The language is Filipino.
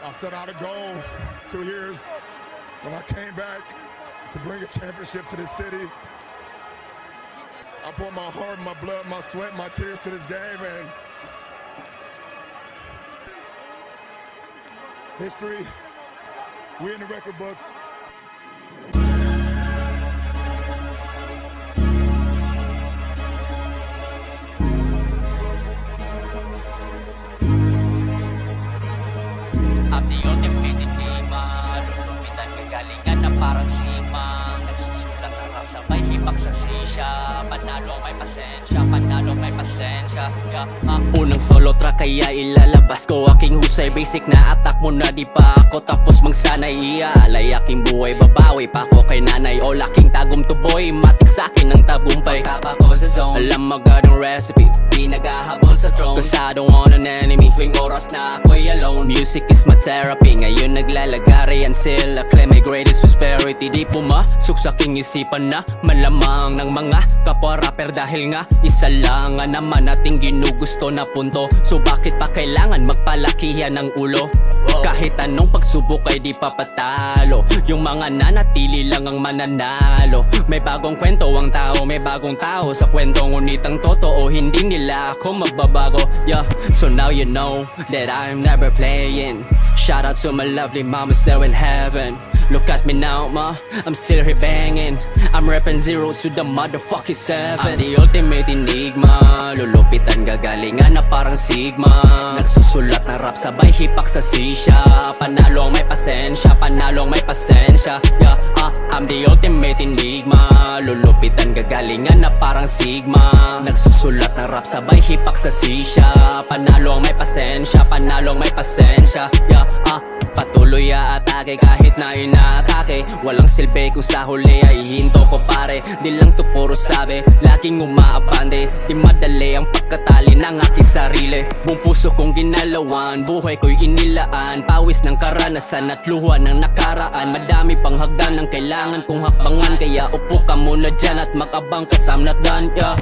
I set out a goal 2 years when I came back to bring a championship to this city. I put my heart, my blood, my sweat, my tears to this game, and history, we in the record books. Ang the ultimate team, lulupitan kagalingan na parang simang nagsusulat ang rap sabay hipak sa sisya. Panalo may pasensya, panalo may pasensya. Unang solo track kaya ilalabas ko aking husay. Basic na attack mo na di pa ako tapos mangsanay. Iaalay aking buhay, babawi pa ako kay nanay o laking tagom to boy. Matik sa'kin ang tagumpay. Pagkapa ko sa zone, alam agad ang recipe, di naghahabol sa throne. Cause I don't want an enemy, tuwing oras na ako'y alone. Music is my therapy, ngayon naglalagari until I claim my greatest prosperity. Di pumasok sa aking isipan na malamang ng mga kapwa rapper dahil nga isa lang nga naman ating ginugusto na punto. So bakit pa kailangan magpalakihan ng ulo? Kahit anong pagsubok ay di papatalo, yung mga nanatili lang ang mananalo. May bagong kwento ang tao, may bagong tao sa kwento, ngunit ang totoo hindi nila ako magbabago. Yeah, so now you know that I'm never playing. Shout out to my lovely mamas there in heaven. Look at me now, ma, I'm still here banging. I'm rapping 0 to the motherfucking 7. I'm the ultimate enigma, lulupitan gagalingan na parang sigma. Nagsusulat na rap sabay hipak sa sisya. Panalong may pasensya, panalong may pasensya. Yeah, I'm the ultimate enigma, lulupitan gagalingan na parang sigma. Nagsusulat na rap sabay hipak sa sisya. Panalong may pasensya, panalong may pasensya. Yeah, patuloy aatake kahit na inaatake. Walang silbi kung sa huli ay hinto ko pare. Di lang to puro sabi, laging umaabante. Di madali ang pagkatali ng aking sarili. Buong puso kong ginalawan, buhay ko'y inilaan. Pawis ng karanasan at luha ng nakaraan. Madami pang hagdan ang kailangan kong hakbangan. Kaya upo ka muna dyan at makabang kasamnatan. Yeah,